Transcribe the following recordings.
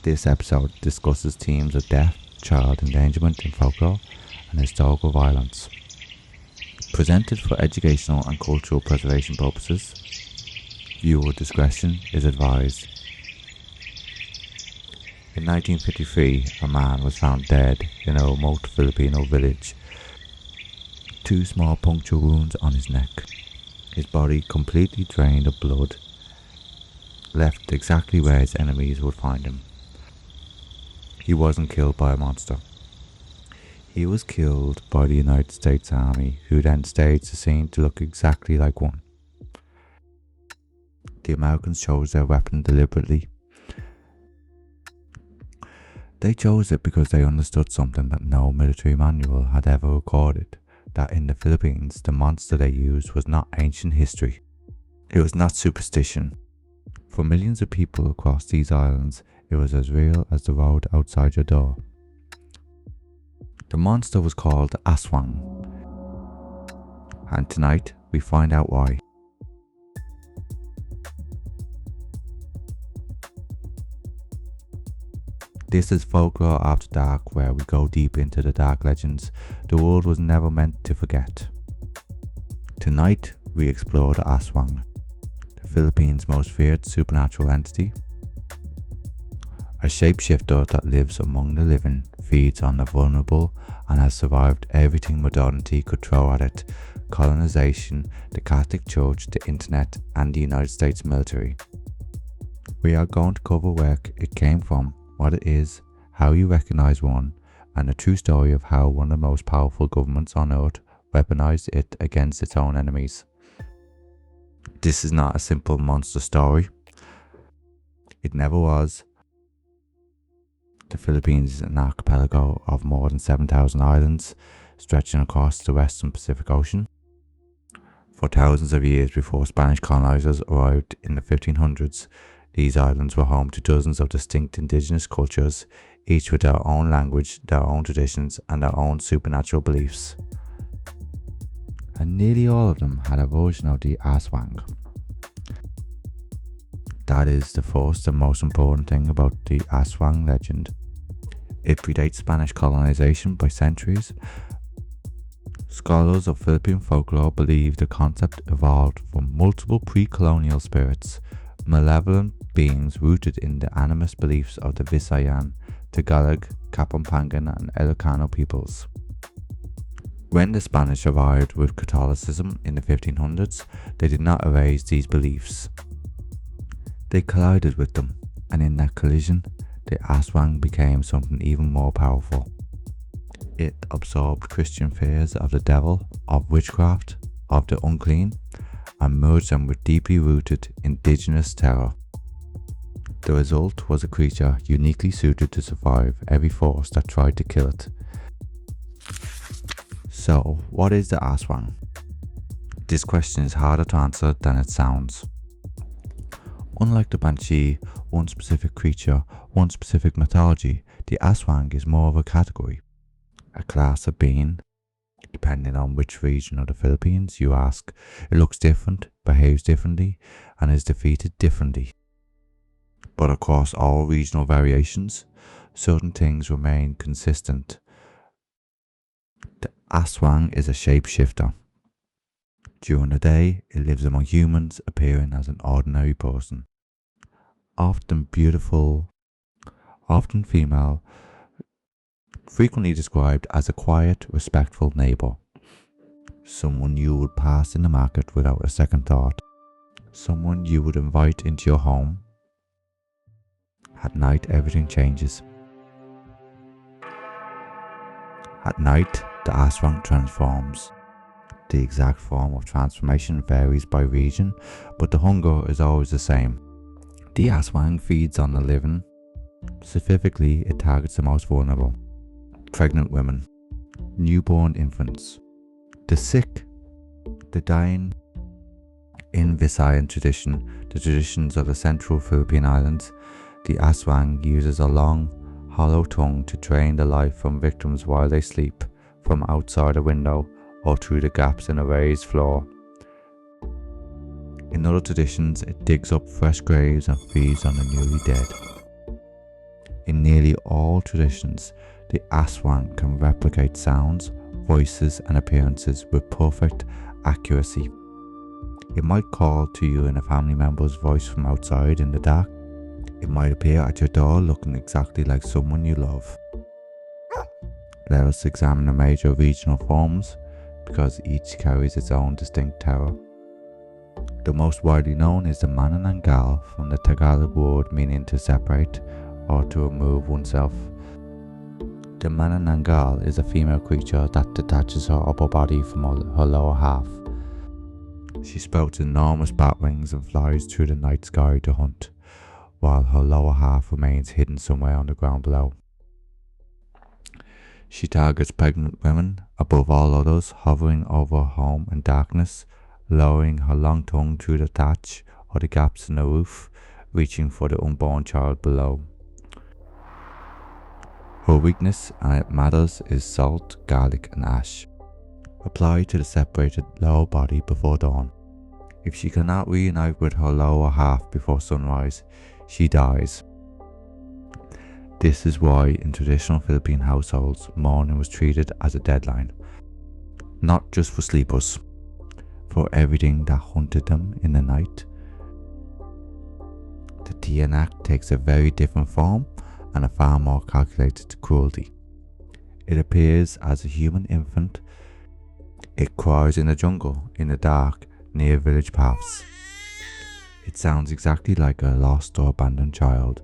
This episode discusses themes of death, child endangerment in folklore, and historical violence. Presented for educational and cultural preservation purposes, viewer discretion is advised. In 1953, a man was found dead in a remote Filipino village. 2 small puncture wounds on his neck. His body completely drained of blood, left exactly where his enemies would find him. He wasn't killed by a monster. He was killed by the United States Army, who then staged the scene to look exactly like one. The Americans chose their weapon deliberately. They chose it because they understood something that no military manual had ever recorded, that in the Philippines the monster they used was not ancient history. It was not superstition. For millions of people across these islands, it was as real as the road outside your door. The monster was called Aswang, and tonight we find out why. This is Folklore After Dark, where we go deep into the dark legends the world was never meant to forget. Tonight we explore the Aswang, the Philippines' most feared supernatural entity. A shapeshifter that lives among the living, feeds on the vulnerable, and has survived everything modernity could throw at it: colonization, the Catholic Church, the internet, and the United States military. We are going to cover where it came from, what it is, how you recognize one, and the true story of how one of the most powerful governments on earth weaponized it against its own enemies. This is not a simple monster story. It never was. The Philippines is an archipelago of more than 7,000 islands, stretching across the western Pacific Ocean. For thousands of years before Spanish colonizers arrived in the 1500s, these islands were home to dozens of distinct indigenous cultures, each with their own language, their own traditions, and their own supernatural beliefs. And nearly all of them had a version of the Aswang. That is the first and most important thing about the Aswang legend. It predates Spanish colonization by centuries. Scholars of Philippine folklore believe the concept evolved from multiple pre-colonial spirits, malevolent beings rooted in the animist beliefs of the Visayan, Tagalog, Kapampangan, and Ilocano peoples. When the Spanish arrived with Catholicism in the 1500s, they did not erase these beliefs. They collided with them, and in that collision, the Aswang became something even more powerful. It absorbed Christian fears of the devil, of witchcraft, of the unclean, and merged them with deeply rooted indigenous terror. The result was a creature uniquely suited to survive every force that tried to kill it. So, what is the Aswang? This question is harder to answer than it sounds. Unlike the Banshee, one specific creature, one specific mythology, the Aswang is more of a category, a class of being. Depending on which region of the Philippines you ask, it looks different, behaves differently, and is defeated differently. But across all regional variations, certain things remain consistent. The Aswang is a shapeshifter. During the day, it lives among humans, appearing as an ordinary person. Often beautiful, often female, frequently described as a quiet, respectful neighbour. Someone you would pass in the market without a second thought. Someone you would invite into your home. At night, everything changes. At night, the Aswang transforms. The exact form of transformation varies by region, but the hunger is always the same. The Aswang feeds on the living. Specifically, it targets the most vulnerable: pregnant women, newborn infants, the sick, the dying. In Visayan tradition, the traditions of the central Philippine islands, the Aswang uses a long, hollow tongue to drain the life from victims while they sleep, from outside a window or through the gaps in a raised floor. In other traditions, it digs up fresh graves and feeds on the newly dead. In nearly all traditions, the Aswang can replicate sounds, voices, and appearances with perfect accuracy. It might call to you in a family member's voice from outside in the dark. It might appear at your door looking exactly like someone you love. Let us examine the major regional forms, because each carries its own distinct terror. The most widely known is the Manananggal, from the Tagalog word meaning to separate or to remove oneself. The Manananggal is a female creature that detaches her upper body from her lower half. She sprouts enormous bat wings and flies through the night sky to hunt, while her lower half remains hidden somewhere on the ground below. She targets pregnant women above all others, hovering over her home in darkness, lowering her long tongue through the thatch or the gaps in the roof, reaching for the unborn child below. Her weakness, and it matters, is salt, garlic and ash. Apply to the separated lower body before dawn. If she cannot reunite with her lower half before sunrise, she dies. This is why in traditional Philippine households, mourning was treated as a deadline. Not just for sleepers, for everything that haunted them in the night. The Tiyanak takes a very different form and a far more calculated cruelty. It appears as a human infant. It cries in the jungle, in the dark, near village paths. It sounds exactly like a lost or abandoned child.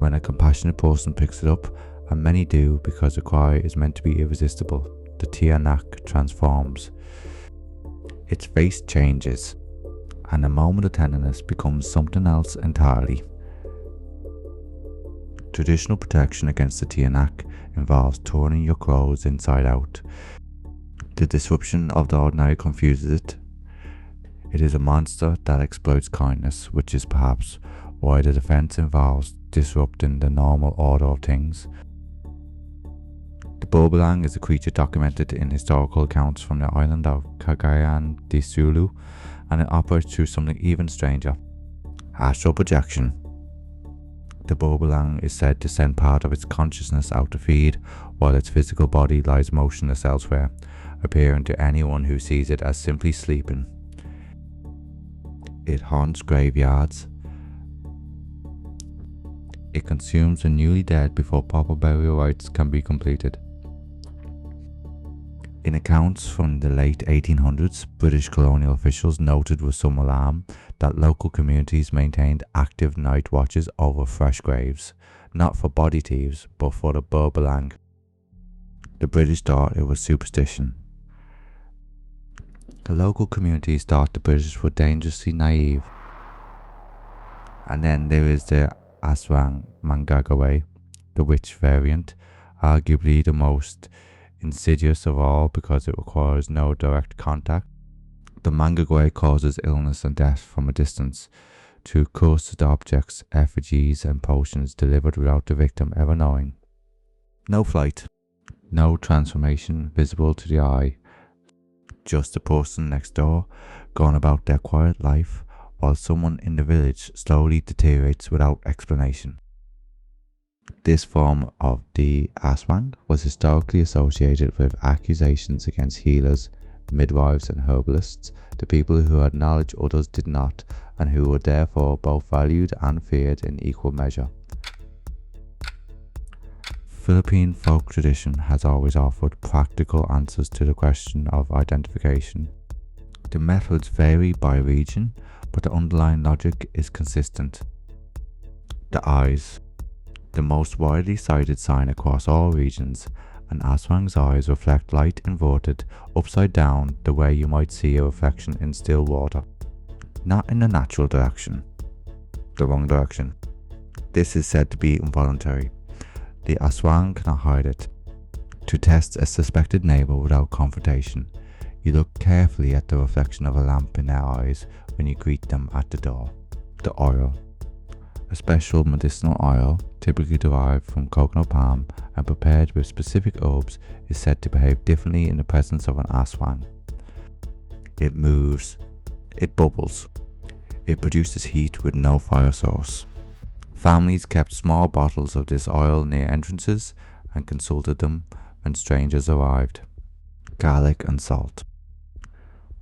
When a compassionate person picks it up, and many do because the cry is meant to be irresistible, the Tiyanak transforms. Its face changes, and a moment of tenderness becomes something else entirely. Traditional protection against the Tiyanak involves turning your clothes inside out. The disruption of the ordinary confuses it. It is a monster that exploits kindness, which is perhaps why the defense involves disrupting the normal order of things. The Bobelang is a creature documented in historical accounts from the island of Cagayan de Sulu, and it operates through something even stranger: astral projection. The Bobelang is said to send part of its consciousness out to feed, while its physical body lies motionless elsewhere, appearing to anyone who sees it as simply sleeping. It haunts graveyards. It consumes the newly dead before proper burial rites can be completed. In accounts from the late 1800s, British colonial officials noted with some alarm that local communities maintained active night watches over fresh graves, not for body thieves, but for the Bobelang. The British thought it was superstition. The local communities thought the British were dangerously naive. And then there is the Aswang Mangagaway, the witch variant, arguably the most insidious of all because it requires no direct contact. The Mangagaway causes illness and death from a distance through cursed objects, effigies and potions delivered without the victim ever knowing. No flight, no transformation visible to the eye, just the person next door going about their quiet life while someone in the village slowly deteriorates without explanation. This form of the Aswang was historically associated with accusations against healers, midwives and herbalists, the people who had knowledge others did not, and who were therefore both valued and feared in equal measure. Philippine folk tradition has always offered practical answers to the question of identification. The methods vary by region, but the underlying logic is consistent. The eyes. The most widely cited sign across all regions, and Aswang's eyes reflect light inverted upside down the way you might see a reflection in still water. Not in the natural direction. The wrong direction. This is said to be involuntary. The Aswang cannot hide it. To test a suspected neighbour without confrontation, you look carefully at the reflection of a lamp in their eyes when you greet them at the door. The oil. A special medicinal oil, typically derived from coconut palm and prepared with specific herbs, is said to behave differently in the presence of an Aswang. It moves. It bubbles. It produces heat with no fire source. Families kept small bottles of this oil near entrances and consulted them when strangers arrived. Garlic and salt.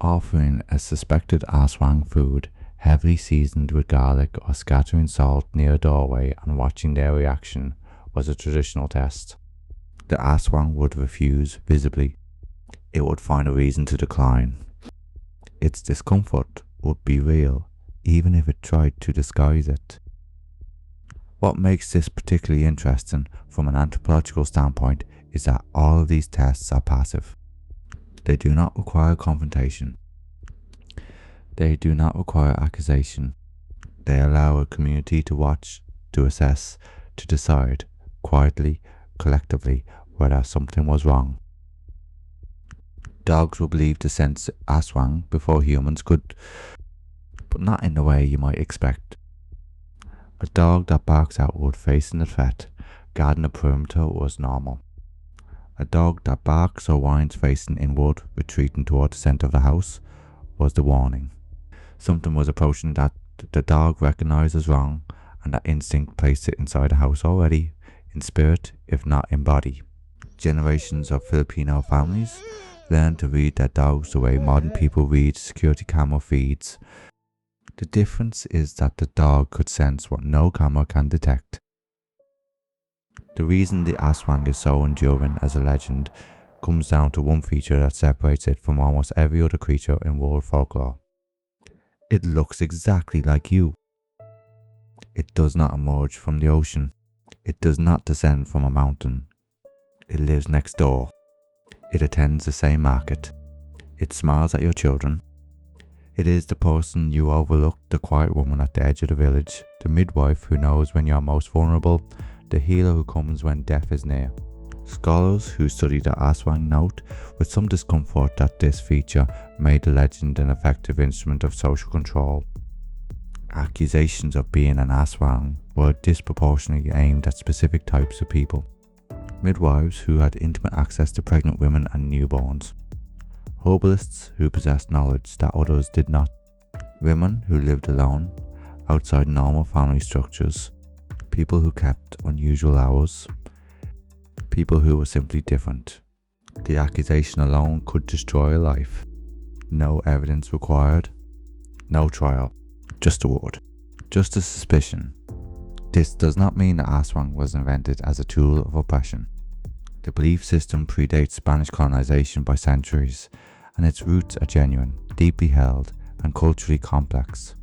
Offering a suspected Aswang food heavily seasoned with garlic or scattering salt near a doorway and watching their reaction was a traditional test. The Aswang would refuse visibly. It would find a reason to decline. Its discomfort would be real, even if it tried to disguise it. What makes this particularly interesting from an anthropological standpoint is that all of these tests are passive. They do not require confrontation. They do not require accusation. They allow a community to watch, to assess, to decide, quietly, collectively, whether something was wrong. Dogs were believed to sense Aswang before humans could, but not in the way you might expect. A dog that barks outward facing a threat, guarding a perimeter was normal. A dog that barks or whines facing inward, retreating toward the centre of the house, was the warning. Something was approaching that the dog recognized as wrong, and that instinct placed it inside the house already, in spirit if not in body. Generations of Filipino families learned to read their dogs the way modern people read security camera feeds. The difference is that the dog could sense what no camera can detect. The reason the Aswang is so enduring as a legend comes down to one feature that separates it from almost every other creature in world folklore. It looks exactly like you. It does not emerge from the ocean. It does not descend from a mountain. It lives next door. It attends the same market. It smiles at your children. It is the person you overlook, the quiet woman at the edge of the village, the midwife who knows when you are most vulnerable, the healer who comes when death is near. Scholars who study the Aswang note with some discomfort that this feature made the legend an effective instrument of social control. Accusations of being an Aswang were disproportionately aimed at specific types of people. Midwives who had intimate access to pregnant women and newborns. Herbalists who possessed knowledge that others did not. Women who lived alone, outside normal family structures. People who kept unusual hours. People who were simply different. The accusation alone could destroy a life. No evidence required. No trial. Just a word. Just a suspicion. This does not mean that Aswang was invented as a tool of oppression. The belief system predates Spanish colonization by centuries, and its roots are genuine, deeply held, and culturally complex.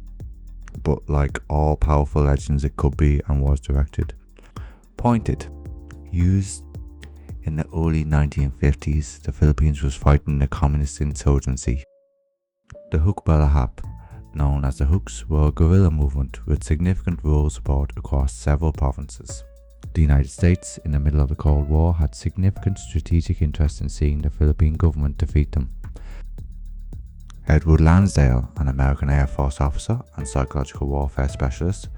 But like all powerful legends, it could be and was directed. Pointed. Used in the early 1950s, the Philippines was fighting the communist insurgency. The Hukbalahap, known as the Hooks, were a guerrilla movement with significant rural support across several provinces. The United States, in the middle of the Cold War, had significant strategic interest in seeing the Philippine government defeat them. Edward Lansdale, an American Air Force officer and psychological warfare specialist,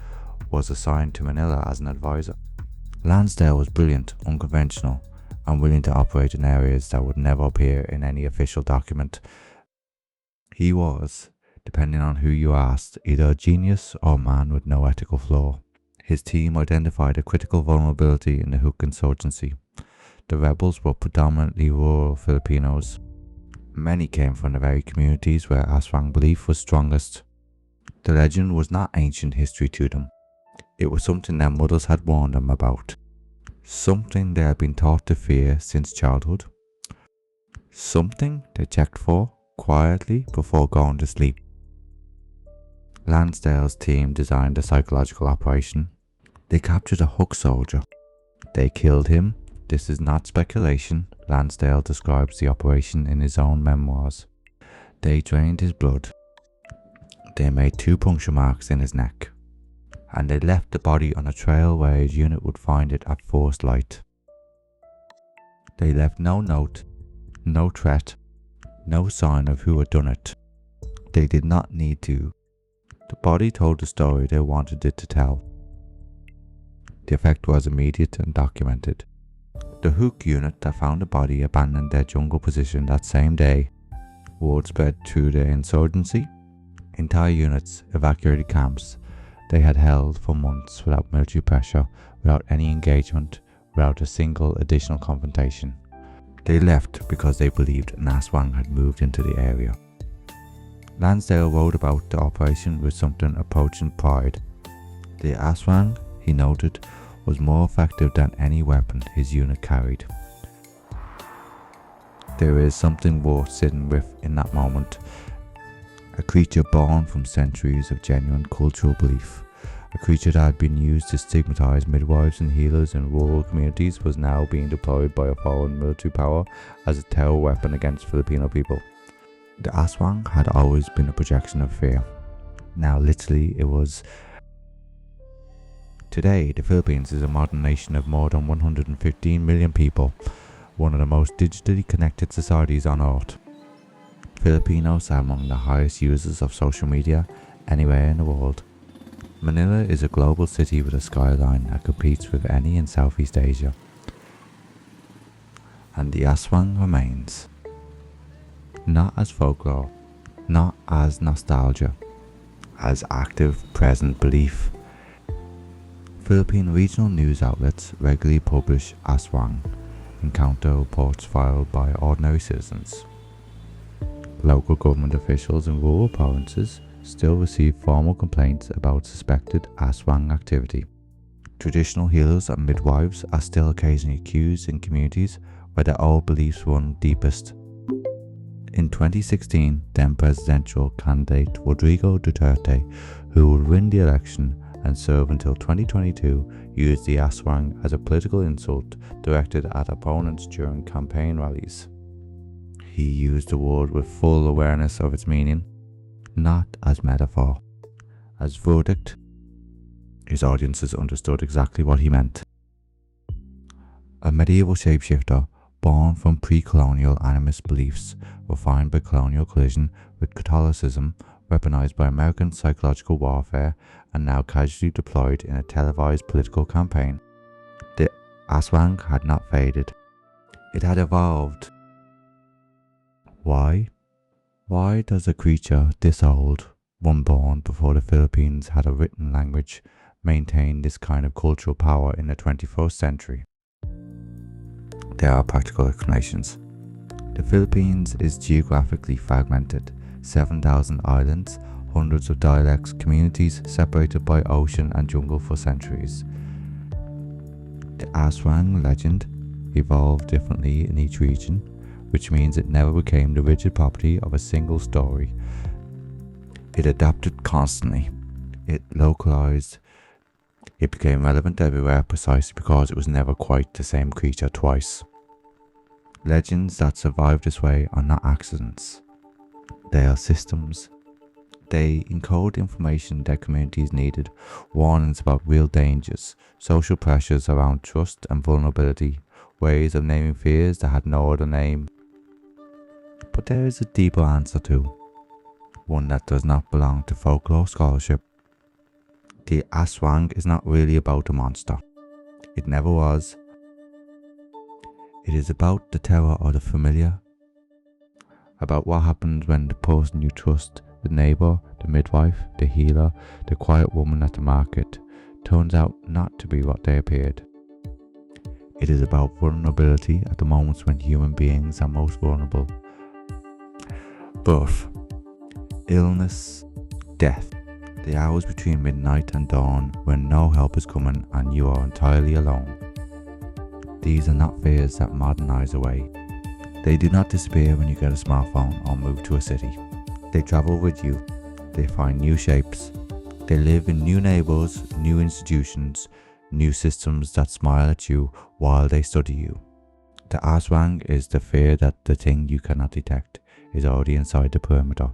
was assigned to Manila as an advisor. Lansdale was brilliant, unconventional, and willing to operate in areas that would never appear in any official document. He was, depending on who you asked, either a genius or a man with no ethical flaw. His team identified a critical vulnerability in the Huk insurgency. The rebels were predominantly rural Filipinos. Many came from the very communities where Aswang belief was strongest. The legend was not ancient history to them. It was something their mothers had warned them about. Something they had been taught to fear since childhood. Something they checked for quietly before going to sleep. Lansdale's team designed a psychological operation. They captured a Huk soldier. They killed him. This is not speculation. Lansdale describes the operation in his own memoirs. They drained his blood. They made 2 puncture marks in his neck. And they left the body on a trail where his unit would find it at first light. They left no note, no threat, no sign of who had done it. They did not need to. The body told the story they wanted it to tell. The effect was immediate and documented. The Huk unit that found the body abandoned their jungle position that same day. Word spread through the insurgency. Entire units evacuated camps. they had held for months without military pressure, without any engagement, without a single additional confrontation. They left because they believed an Aswang had moved into the area. Lansdale wrote about the operation with something approaching pride. The Aswang, he noted, was more effective than any weapon his unit carried. There is something worth sitting with in that moment. A creature born from centuries of genuine cultural belief. A creature that had been used to stigmatize midwives and healers in rural communities was now being deployed by a foreign military power as a terror weapon against Filipino people. The Aswang had always been a projection of fear. Now literally it was. Today, the Philippines is a modern nation of more than 115 million people, one of the most digitally connected societies on earth. Filipinos are among the highest users of social media anywhere in the world. Manila is a global city with a skyline that competes with any in Southeast Asia. And the Aswang remains. Not as folklore, not as nostalgia, as active present belief. Philippine regional news outlets regularly publish Aswang encounter reports filed by ordinary citizens. Local government officials in rural provinces still receive formal complaints about suspected Aswang activity. Traditional healers and midwives are still occasionally accused in communities where their old beliefs run deepest. In 2016, then presidential candidate Rodrigo Duterte, who would win the election and serve until 2022, used the Aswang as a political insult directed at opponents during campaign rallies. He used the word with full awareness of its meaning, not as metaphor. As verdict, his audiences understood exactly what he meant. A medieval shapeshifter born from pre-colonial animist beliefs, refined by colonial collision with Catholicism, weaponized by American psychological warfare, and now casually deployed in a televised political campaign. The Aswang had not faded. It had evolved. Why? Why does a creature this old, one born before the Philippines had a written language, maintain this kind of cultural power in the 21st century? There are practical explanations. The Philippines is geographically fragmented, 7,000 islands, hundreds of dialects, communities separated by ocean and jungle for centuries. The Aswang legend evolved differently in each region, which means it never became the rigid property of a single story. It adapted constantly. It localized. It became relevant everywhere precisely because it was never quite the same creature twice. Legends that survive this way are not accidents. They are systems. They encode information that communities needed, warnings about real dangers, social pressures around trust and vulnerability, ways of naming fears that had no other name. But there is a deeper answer too, one that does not belong to folklore scholarship. The Aswang is not really about a monster. It never was. It is about the terror of the familiar, about what happens when the person you trust, the neighbour, the midwife, the healer, the quiet woman at the market, turns out not to be what they appeared. It is about vulnerability at the moments when human beings are most vulnerable. Birth, illness, death, the hours between midnight and dawn when no help is coming and you are entirely alone. These are not fears that modernize away. They do not disappear when you get a smartphone or move to a city. They travel with you. They find new shapes. They live in new neighbours, new institutions, new systems that smile at you while they study you. The Aswang is the fear that the thing you cannot detect is already inside the perimeter.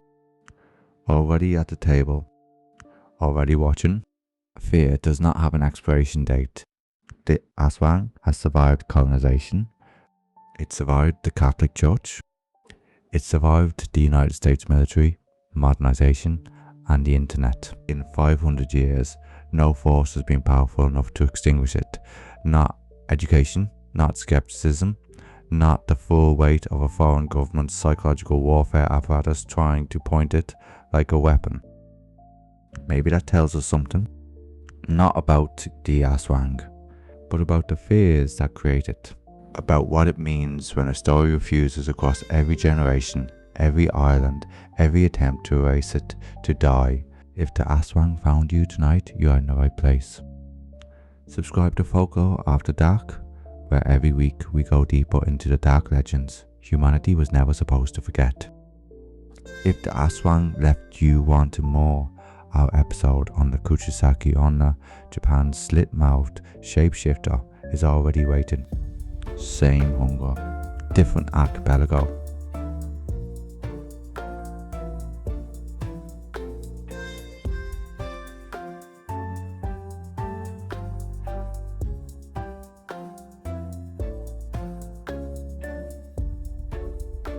Already at the table. Already watching. Fear does not have an expiration date. The Aswang has survived colonization. It survived the Catholic Church. It survived the United States military, modernization, and the internet. In 500 years, no force has been powerful enough to extinguish it. Not education, not skepticism, not the full weight of a foreign government's psychological warfare apparatus trying to point it like a weapon. Maybe that tells us something. Not about the Aswang, but about the fears that create it. About what it means when a story refuses across every generation, every island, every attempt to erase it, to die. If the Aswang found you tonight, you are in the right place. Subscribe to Folklore After Dark, where every week we go deeper into the dark legends humanity was never supposed to forget. If the Aswang left you wanting more, our episode on the Kuchisaki Onna, Japan's slit-mouthed shapeshifter, is already waiting. Same hunger, different archipelago.